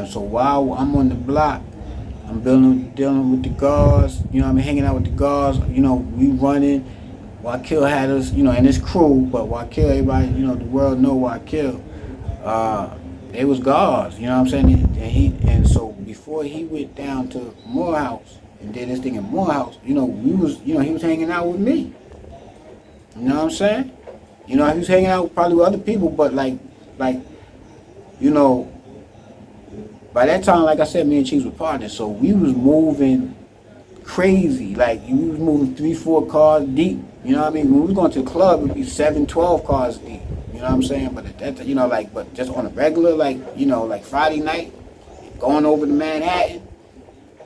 So while I'm on the block, I'm dealing with the guards, you know what I mean, hanging out with the guards, you know, we running. Wakeel had us, you know, and his crew, but Wakeel, everybody, you know, the world know Wakeel. They was guards, you know what I'm saying? And so before he went down to Morehouse and did his thing in Morehouse, you know, he was hanging out with me. You know what I'm saying? You know, he was hanging out probably with other people, but like, you know, by that time, like I said, me and Chiefs were partners, so we was moving crazy. Like, we was moving 3, 4 cars deep. You know what I mean? When we was going to the club, it'd be 7, 12 cars deep. You know what I'm saying? But that, you know, like, but just on a regular, like, you know, like Friday night, going over to Manhattan.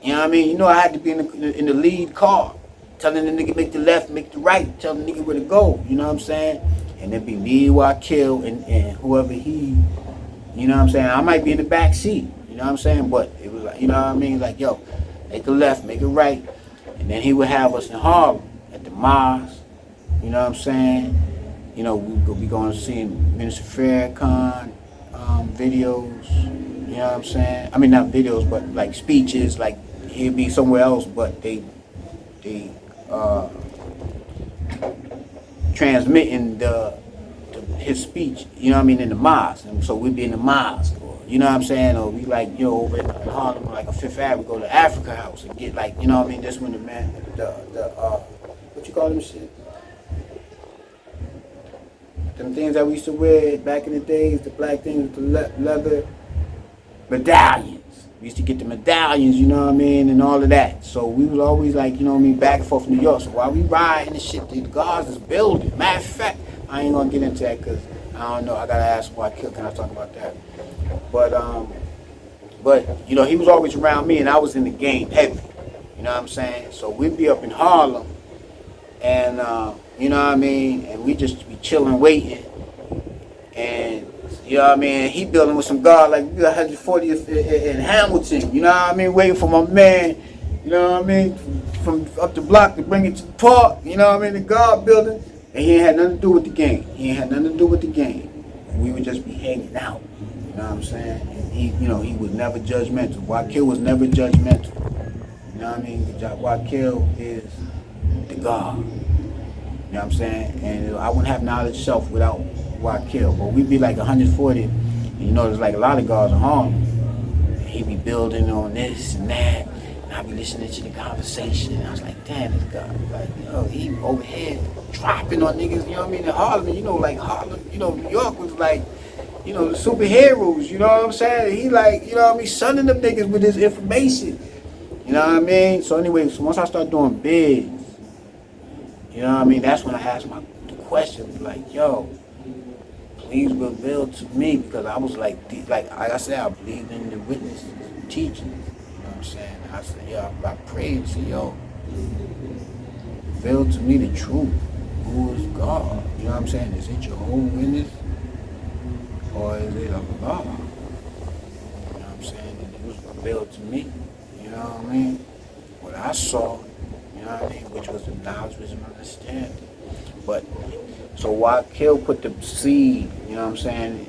You know what I mean? You know, I had to be in the lead car, telling the nigga make the left, make the right, telling the nigga where to go. You know what I'm saying? And it'd be me, Wakeel, and whoever he. You know what I'm saying? I might be in the back seat. You know what I'm saying? But it was like, you know what I mean? Like, yo, make a left, make a right. And then he would have us in Harlem at the mosque. You know what I'm saying? You know, we be going to see Minister Farrakhan videos. You know what I'm saying? I mean, not videos, but like speeches. Like, he'd be somewhere else, but they transmitting his speech, you know what I mean, in the mosque. And so we'd be in the mosque, or, you know what I'm saying, or we like, you know, over in Harlem, like a Fifth Avenue, go to Africa House and get like, you know what I mean, this when the man, what you call them shit? Them things that we used to wear back in the days, the black things with the leather medallions. We used to get the medallions, you know what I mean, and all of that. So we was always like, you know what I mean, back and forth from New York. So while we riding and shit, the guards is building. Matter of fact, I ain't gonna get into that because I don't know. I gotta ask Wakeel. Can I talk about that? But you know, he was always around me, and I was in the game heavy. You know what I'm saying? So we'd be up in Harlem, and you know what I mean, and we just be chilling, waiting, and you know what I mean. He building with some guard like we got 140th in Hamilton. You know what I mean, waiting for my man. You know what I mean, from up the block to bring it to the park. You know what I mean, the guard building. And he ain't had nothing to do with the game. He ain't had nothing to do with the game. We would just be hanging out. You know what I'm saying? And he, you know, he was never judgmental. Wakeel was never judgmental. You know what I mean? Wakeel is the God. You know what I'm saying? And I wouldn't have knowledge self without Wakeel. But we'd be like 140. And you know, there's like a lot of guards in Harlem. And he'd be building on this and that. I be listening to the conversation, and I was like, damn, this guy, like, yo, he over here dropping on niggas, you know what I mean, in Harlem, you know, like Harlem, you know, New York was like, you know, the superheroes, you know what I'm saying? He like, you know what I mean, sunning them niggas with his information, you know what I mean? So anyway, so once I started doing bids, you know what I mean, that's when I asked the question, like, yo, please reveal to me, because I was like I said, I believe in the witnesses, teaching. Saying, I said, yo, I prayed and said, yo, reveal to me the truth. Who is God? You know what I'm saying? Is it your own witness? Or is it of God? You know what I'm saying? And it was revealed to me. You know what I mean? What I saw, you know what I mean? Which was the knowledge, wisdom, understanding. But, so Wakeel put the seed, you know what I'm saying,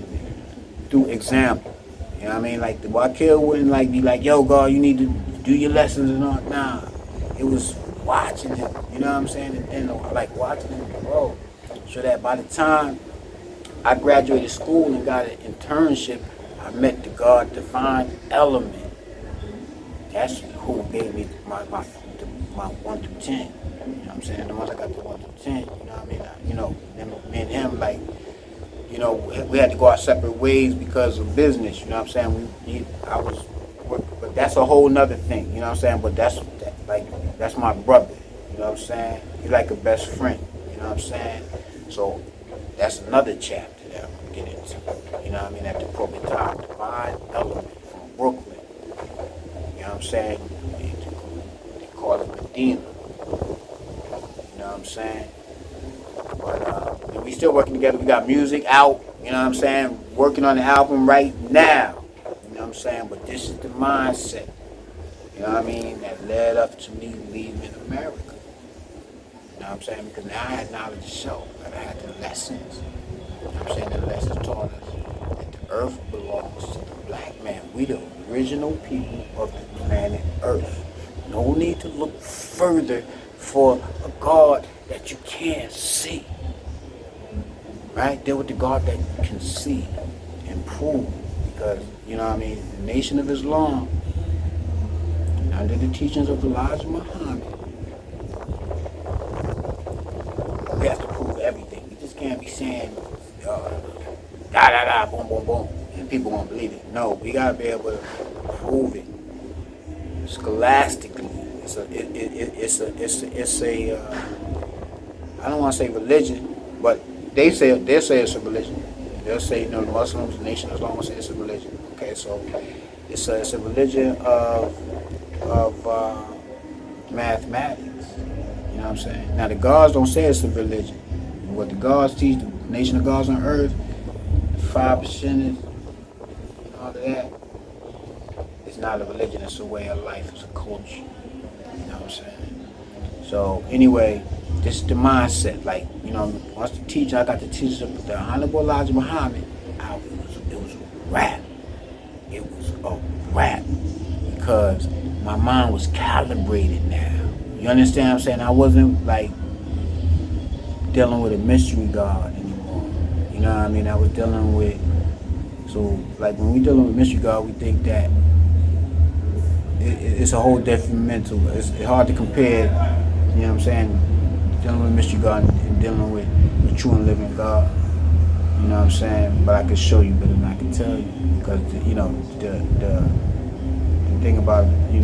through example. You know what I mean? Like, the Wakeel wouldn't like be like, yo, God, you need to do your lessons and all. Nah, it was watching him. You know what I'm saying? And like watching him grow, so that by the time I graduated school and got an internship, I met the God divine element. That's who gave me my 1 through 10. You know what I'm saying? The ones I got the 1 through 10. You know what I mean? You know, me and him, like, you know, we had to go our separate ways because of business, you know what I'm saying? But that's a whole nother thing, you know what I'm saying? But that's my brother, you know what I'm saying? He's like a best friend, you know what I'm saying? So that's another chapter that I'm going to get into, you know what I mean? At the appropriate time, divine element from Brooklyn, you know what I'm saying? They call it Medina, you know what I'm saying? But we still working together. We got music out, you know what I'm saying? Working on the album right now, you know what I'm saying? But this is the mindset, you know what I mean, that led up to me leaving America. You know what I'm saying? Because now I had knowledge of self, and I had the lessons. You know what I'm saying? The lessons taught us that the earth belongs to the black man. We the original people of the planet Earth. No need to look further for a God that you can't see. Right? Deal with the God that you can see and prove. Because, the Nation of Islam, under the teachings of Elijah Muhammad, we have to prove everything. We just can't be saying, da da da, boom, boom, boom, and people won't believe it. No, we gotta be able to prove it scholastically. It's a I don't want to say religion, but they'll say it's a religion. They'll say, the Muslims, the Nation of Islam will say it's a religion. Okay, so it's a religion of mathematics. You know what I'm saying? Now the gods don't say it's a religion. What the gods teach, the nation of gods on earth, the 5%ers, and all of that, it's not a religion, it's a way of life, it's a culture. You know what I'm saying? So anyway, this is the mindset. Like, once the teacher, I got the teacher, the Honorable Elijah Muhammad, it was a wrap. It was a wrap. Because my mind was calibrated now. You understand what I'm saying? I wasn't like dealing with a mystery God anymore. You know what I mean? I was dealing with, so like when we dealing with mystery God, we think that it's a whole different mental. It's hard to compare, you know what I'm saying, dealing with mystery God and dealing with the true and living God. You know what I'm saying? But I can show you better than I can tell you. Because, the thing about, the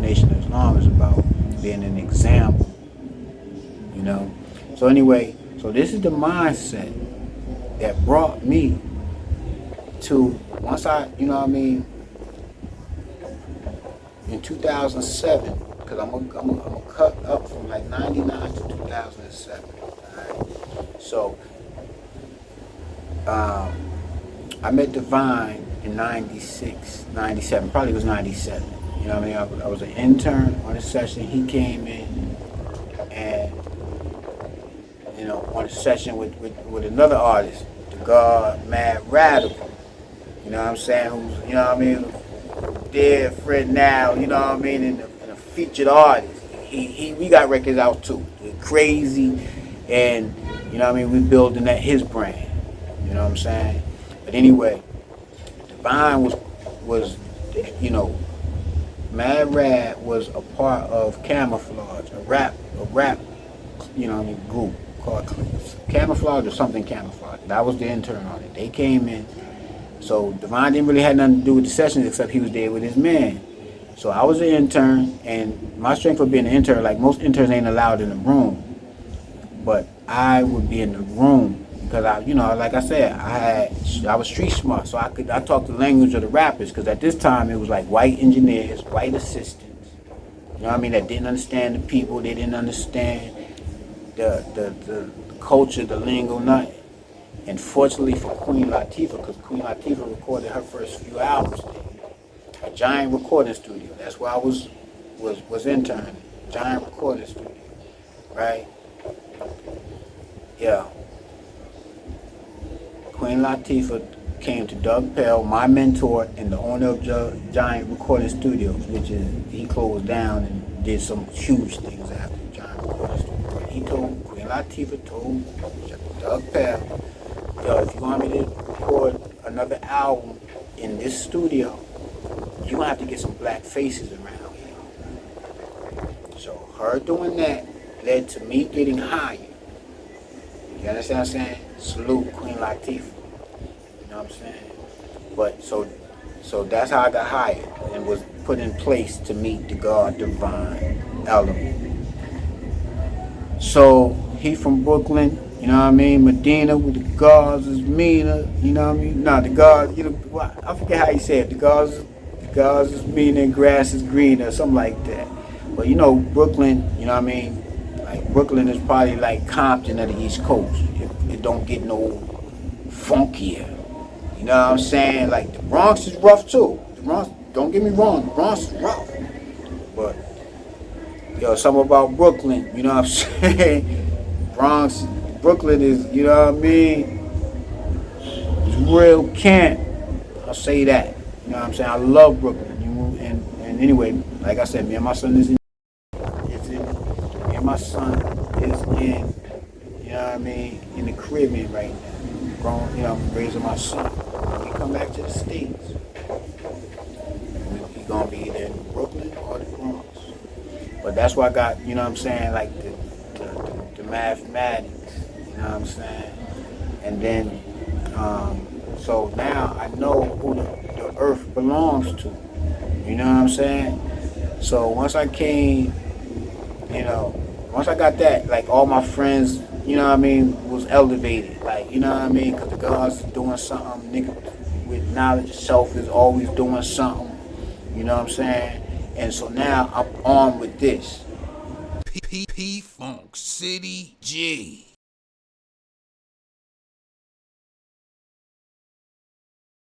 Nation of Islam is about being an example. So anyway, so this is the mindset that brought me to, once I, in 2007, because I'm gonna cut up from like 99 to 2007. Alright? So I met Divine in 96, 97, probably it was 97. You know what I mean? I was an intern on a session. He came in and, on a session with another artist, the God Mad Radical. You know what I'm saying? Who's, dear friend now, and a featured artist. We got records out too. We're crazy, and, we building that his brand. You know what I'm saying? But anyway, Divine was Mad Rad was a part of Camouflage, a rap, group called Camouflage or something Camouflage. That was the intern on it. They came in, so Divine didn't really have nothing to do with the sessions except he was there with his man. So I was an intern, and my strength for being an intern, like most interns ain't allowed in the room, but I would be in the room because like I said, I was street smart, so I talked the language of the rappers. Because at this time it was like white engineers, white assistants, that didn't understand the people, they didn't understand the culture, the lingo, nothing. And fortunately for Queen Latifah, because Queen Latifah recorded her first few albums there, a giant recording studio. That's where I was interning, giant recording studio, right? Yeah. Queen Latifah came to Doug Pell, my mentor and the owner of Giant Recording Studios, which is, he closed down and did some huge things after Giant Recording Studios. But Queen Latifah told Doug Pell, if you want me to record another album in this studio, you're going to have to get some black faces around here. So her doing that led to me getting hired. You understand what I'm saying? Salute Queen Latifah. You know what I'm saying? But so that's how I got hired and was put in place to meet the God Divine Element. So he from Brooklyn, you know what I mean? Medina with the gods is meaner, you know what I mean? Nah, the gods, I forget how he said it. The gods is meaner and grass is greener, something like that. But Brooklyn, you know what I mean? Like Brooklyn is probably like Compton of the East Coast. It don't get no funkier. You know what I'm saying? Like the Bronx is rough too. The Bronx, don't get me wrong, the Bronx is rough. But something about Brooklyn, you know what I'm saying? Brooklyn is, you know what I mean? It's real camp. I'll say that. You know what I'm saying? I love Brooklyn. And anyway, like I said, me and my son me and my son is in, you know what I mean, in the Caribbean right now. Growing, you know, raising my son. When we come back to the States, we gonna be either in Brooklyn or the Bronx. But that's why I got, you know what I'm saying, like the mathematics, you know what I'm saying? And then, so now I know who the earth belongs to, you know what I'm saying? So once I came, you know, once I got that, like all my friends, you know what I mean, was elevated. Like, you know what I mean? Because the God's doing something, nigga, with knowledge self is always doing something, you know what I'm saying? And so now I'm armed with this. P Funk City G.